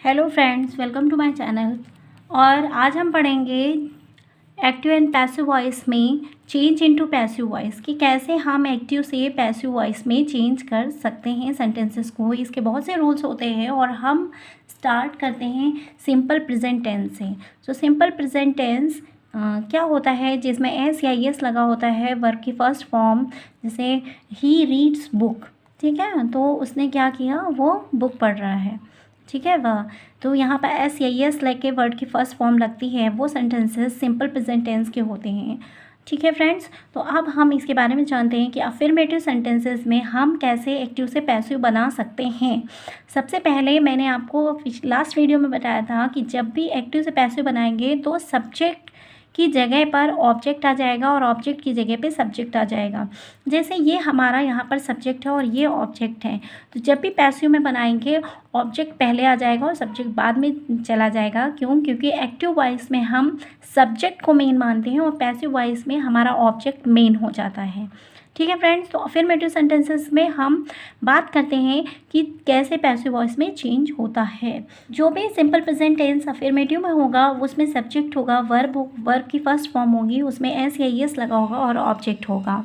Hello friends, welcome to my channel. और आज हम पढ़ेंगे एक्टिव एंड पैसिव वॉइस में चेंज इनटू पैसिव वॉइस कि कैसे हम एक्टिव से पैसिव वॉइस में चेंज कर सकते हैं सेंटेंसेस को। इसके बहुत से रूल्स होते हैं और हम स्टार्ट करते हैं सिंपल प्रेजेंट टेंस से। तो सिंपल प्रेजेंट टेंस क्या होता है, जिसमें एस या यस लगा होता है वर्ब की फर्स्ट फॉर्म। जैसे ही रीड्स बुक, ठीक है, तो उसने क्या किया, वो बुक पढ़ रहा है, ठीक है वह। तो यहाँ पर एस या यस लेके वर्ड की फर्स्ट फॉर्म लगती है, वो सेंटेंसेस सिंपल प्रेजेंट टेंस के होते हैं, ठीक है फ्रेंड्स। तो अब हम इसके बारे में जानते हैं कि अफर्मेटिव सेंटेंसेस में हम कैसे एक्टिव से पैसिव बना सकते हैं। सबसे पहले मैंने आपको लास्ट वीडियो में बताया था कि जब भी एक्टिव से पैसिव बनाएंगे तो सब्जेक्ट की जगह पर ऑब्जेक्ट आ जाएगा और ऑब्जेक्ट की जगह पे सब्जेक्ट आ जाएगा। जैसे ये हमारा यहाँ पर सब्जेक्ट है और ये ऑब्जेक्ट है, तो जब भी पैसिव में बनाएंगे ऑब्जेक्ट पहले आ जाएगा और सब्जेक्ट बाद में चला जाएगा। क्यों? क्योंकि एक्टिव वॉइस में हम सब्जेक्ट को मेन मानते हैं और पैसिव वॉइस में हमारा ऑब्जेक्ट मेन हो जाता है, ठीक है फ्रेंड्स। तो अफर्मेटिव सेंटेंसेस में हम बात करते हैं कि कैसे पैसिव वॉइस में चेंज होता है। जो भी सिंपल प्रेजेंट टेंस अफर्मेटिव में होगा उसमें सब्जेक्ट होगा, वर्ब की फर्स्ट फॉर्म होगी, उसमें एस या यस लगा होगा और ऑब्जेक्ट होगा।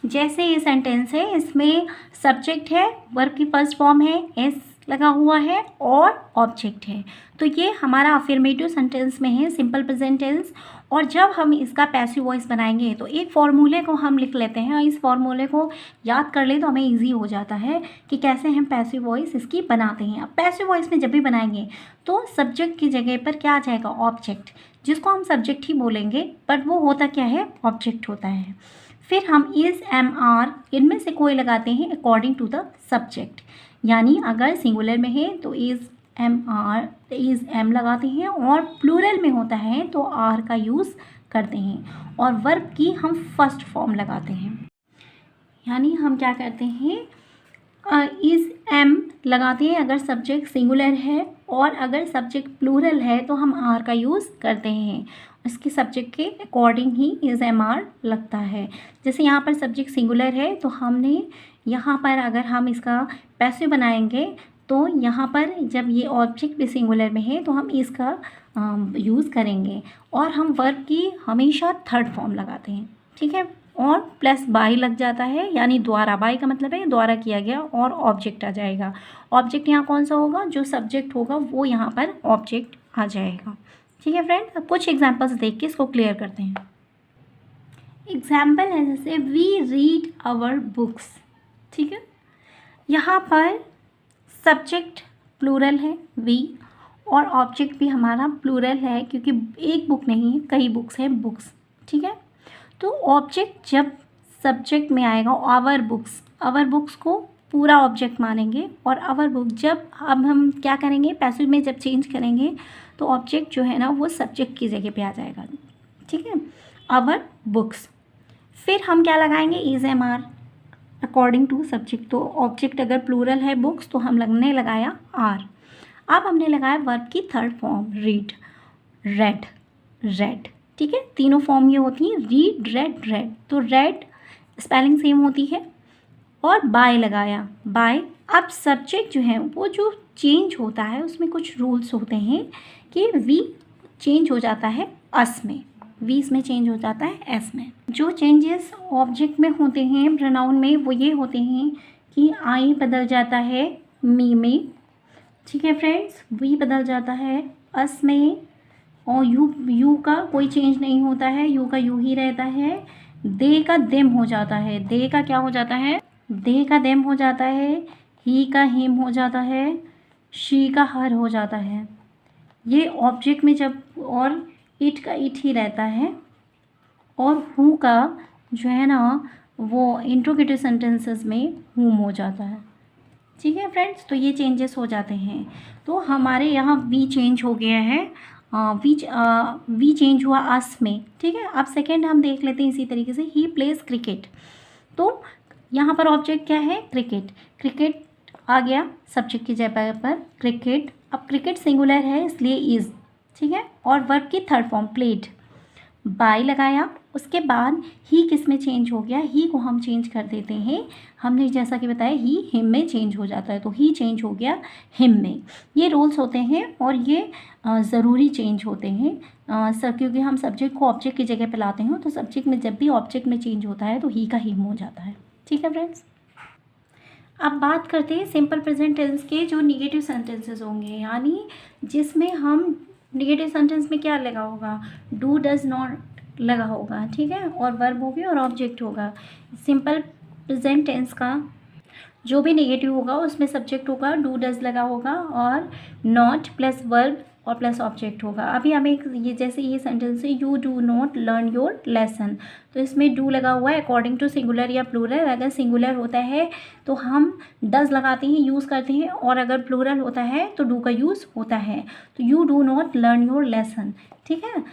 जैसे ये सेंटेंस है, इसमें सब्जेक्ट है, वर्ब की फर्स्ट फॉर्म है, एस लगा हुआ है और ऑब्जेक्ट है। तो ये हमारा अफर्मेटिव सेंटेंस में है, सिंपल प्रेजेंट टेंस। और जब हम इसका पैसिव वॉइस बनाएंगे तो एक फॉर्मूले को हम लिख लेते हैं और इस फॉर्मूले को याद कर ले तो हमें इजी हो जाता है कि कैसे हम पैसिव वॉइस इसकी बनाते हैं। अब पैसिव वॉइस में जब भी बनाएंगे तो सब्जेक्ट की जगह पर क्या आ जाएगा, ऑब्जेक्ट, जिसको हम सब्जेक्ट ही बोलेंगे, बट वो होता क्या है, ऑब्जेक्ट होता है। फिर हम इज़, एम, आर इनमें से कोई लगाते हैं अकॉर्डिंग टू द सब्जेक्ट। यानी अगर सिंगुलर में है तो is am are, is am लगाते हैं, और प्लूरल में होता है तो आर का यूज़ करते हैं, और वर्ब की हम फर्स्ट फॉर्म लगाते हैं। यानी हम क्या करते हैं, इज़ एम लगाते हैं अगर सब्जेक्ट सिंगुलर है, और अगर सब्जेक्ट प्लूरल है तो हम आर का यूज़ करते हैं। इसके सब्जेक्ट के अकॉर्डिंग ही इज़ एम आर लगता है। जैसे यहाँ पर सब्जेक्ट सिंगुलर है तो हमने यहाँ पर अगर हम इसका पैसिव बनाएंगे तो यहाँ पर जब ये ऑब्जेक्ट भी सिंगुलर में है तो हम इसका यूज़ करेंगे, और हम वर्ब की हमेशा थर्ड फॉर्म लगाते हैं, ठीक है, और प्लस बाय लग जाता है, यानी द्वारा। बाय का मतलब है द्वारा किया गया, और ऑब्जेक्ट आ जाएगा। ऑब्जेक्ट यहाँ कौन सा होगा, जो सब्जेक्ट होगा वो यहाँ पर ऑब्जेक्ट आ जाएगा, ठीक है फ्रेंड्स। अब कुछ एग्जांपल्स देख के इसको क्लियर करते हैं। एग्जाम्पल है जैसे वी रीड आवर बुक्स, ठीक है। यहाँ पर सब्जेक्ट प्लूरल है वी, और ऑब्जेक्ट भी हमारा प्लूरल है क्योंकि एक बुक नहीं है, कई बुक्स हैं, बुक्स, ठीक है। तो ऑब्जेक्ट जब सब्जेक्ट में आएगा, आवर बुक्स को पूरा ऑब्जेक्ट मानेंगे, और आवर बुक जब अब हम क्या करेंगे, पैसिव में जब चेंज करेंगे तो ऑब्जेक्ट जो है ना वो सब्जेक्ट की जगह पे आ जाएगा, ठीक है, आवर बुक्स। फिर हम क्या लगाएंगे, is, am, are according to subject. तो ऑब्जेक्ट अगर प्लूरल है बुक्स तो हमने लगाया आर। अब हमने लगाया वर्ब की third form, read, read, read, ठीक है। तीनों फॉर्म ये होती हैं, रीड, रेड, रेड। तो रेड स्पेलिंग सेम होती है, और बाय लगाया, बाय। अब सब्जेक्ट जो है वो जो चेंज होता है उसमें कुछ रूल्स होते हैं कि वी चेंज हो जाता है अस में, वी इसमें चेंज हो जाता है एस में। जो चेंजेस ऑब्जेक्ट में होते हैं प्रोनाउन में वो ये होते हैं कि आई बदल जाता है मी में, ठीक है फ्रेंड्स, वी बदल जाता है अस में, और यू का कोई चेंज नहीं होता है, यू का यू ही रहता है। दे का देम हो जाता है, दे का क्या हो जाता है, दे का देम हो जाता है। ही का हिम हो जाता है, शी का हर हो जाता है, ये ऑब्जेक्ट में जब, और इट का इट ही रहता है, और हु का जो है ना वो इंट्रोगेटिव सेंटेंसेस में हुम हो जाता है, ठीक है फ्रेंड्स। तो ये चेंजेस हो जाते हैं। तो हमारे यहाँ वी चेंज हो गया है, वी चेंज हुआ अस में, ठीक है। अब सेकेंड हम देख लेते हैं इसी तरीके से, ही प्लेज क्रिकेट। तो यहाँ पर ऑब्जेक्ट क्या है, क्रिकेट, क्रिकेट आ गया सब्जेक्ट की जगह पर क्रिकेट। अब क्रिकेट सिंगुलर है इसलिए इज़, ठीक है, और वर्ब की थर्ड फॉर्म प्लेड, बाय लगाया, उसके बाद ही किस में चेंज हो गया, ही को हम चेंज कर देते हैं, हमने जैसा कि बताया ही हिम में चेंज हो जाता है, तो ही चेंज हो गया हिम में। ये रूल्स होते हैं और ये ज़रूरी चेंज होते हैं सब, क्योंकि हम सब्जेक्ट को ऑब्जेक्ट की जगह पे लाते हैं, तो सब्जेक्ट में जब भी ऑब्जेक्ट में चेंज होता है तो ही का हिम हो जाता है। ठीक है फ्रेंड्स, अब बात करते हैं सिंपल प्रेजेंट टेंस के जो निगेटिव सेंटेंसेस होंगे, यानी जिसमें हम निगेटिव सेंटेंस में क्या लगा होगा, डू डज नॉट लगा होगा, ठीक है, और वर्ब होगी और ऑब्जेक्ट होगा। सिंपल प्रेजेंट टेंस का जो भी नेगेटिव होगा उसमें सब्जेक्ट होगा, डू डज लगा होगा और नॉट प्लस वर्ब और प्लस ऑब्जेक्ट होगा। अभी हमें ये जैसे ये सेंटेंस है, you do not learn your lesson, तो इसमें डू लगा हुआ है अकॉर्डिंग टू सिंगुलर या प्लूरल। अगर सिंगुलर होता है तो हम डज लगाते हैं, यूज़ करते हैं, और अगर प्लूरल होता है तो डू का यूज़ होता है। तो you do not learn your lesson, ठीक है।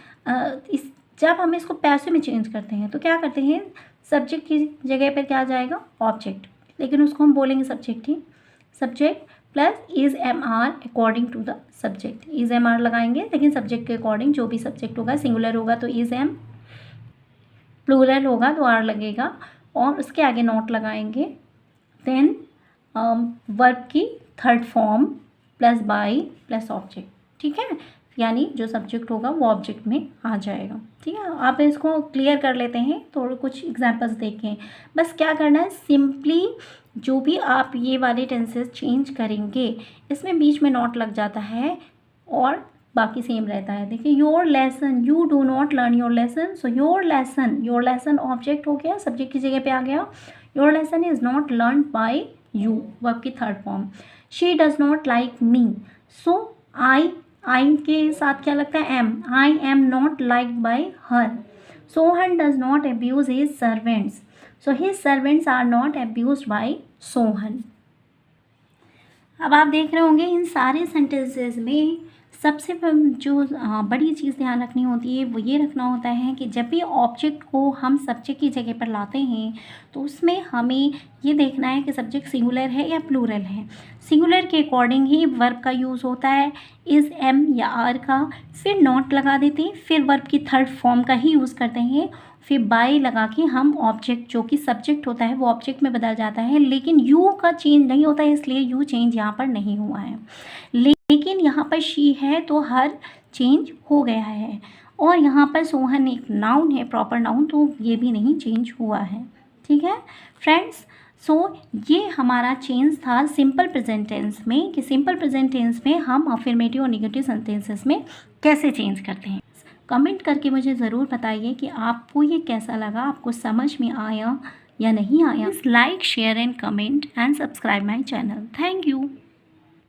जब हम इसको पैसिव में चेंज करते हैं तो क्या करते हैं, सब्जेक्ट की जगह पर क्या जाएगा, ऑब्जेक्ट, लेकिन उसको हम बोलेंगे सब्जेक्ट ही, subject plus is am are according to the subject, is am are लगाएंगे, लेकिन सब्जेक्ट के अकॉर्डिंग जो भी सब्जेक्ट होगा, सिंगुलर होगा तो इज एम, प्लूरल होगा तो आर लगेगा, और उसके आगे नॉट लगाएंगे। देन वर्ब की third form plus by plus object, ठीक है, यानी जो सब्जेक्ट होगा वो ऑब्जेक्ट में आ जाएगा। ठीक है, आप इसको क्लियर कर लेते हैं, थोड़े कुछ एग्जांपल्स देखें। बस क्या करना है, सिंपली जो भी आप ये वाले टेंसेस चेंज करेंगे इसमें बीच में नॉट लग जाता है और बाकी सेम रहता है। देखिए, your lesson, you do not learn your lesson, so your lesson object हो गया, सब्जेक्ट की जगह पे आ गया। Your lesson is not learn by you, verb की third form. She does not like me, so I के साथ क्या लगता है, am, I am not like by her. Sohan does not abuse his servants, so his servants are not abused by Sohan. अब आप देख रहे होंगे इन सारे सेंटेंसेस में सबसे जो बड़ी चीज़ ध्यान रखनी होती है वो ये रखना होता है कि जब भी ऑब्जेक्ट को हम सब्जेक्ट की जगह पर लाते हैं तो उसमें हमें ये देखना है कि सब्जेक्ट सिंगुलर है या प्लूरल है। सिंगुलर के अकॉर्डिंग ही वर्ब का यूज़ होता है, इज़, एम या आर का, फिर नॉट लगा देते हैं, फिर वर्ब की थर्ड फॉर्म का ही यूज़ करते हैं, फिर बाय लगा के हम ऑब्जेक्ट जो कि सब्जेक्ट होता है वो ऑब्जेक्ट में बदल जाता है, लेकिन यू का चेंज नहीं होता है, इसलिए यू चेंज यहाँ पर नहीं हुआ है। लेकिन यहाँ पर शी है तो हर चेंज हो गया है, और यहाँ पर सोहन एक नाउन है, प्रॉपर नाउन, तो ये भी नहीं चेंज हुआ है। ठीक है फ्रेंड्स, सो ये हमारा चेंज था सिंपल प्रेजेंट टेंस में, कि सिंपल प्रेजेंट टेंस में हम अफर्मेटिव और नेगेटिव सेंटेंसेस में कैसे चेंज करते हैं। कमेंट करके मुझे ज़रूर बताइए कि आपको ये कैसा लगा, आपको समझ में आया या नहीं आया। Like, share and comment and subscribe my channel. Thank you.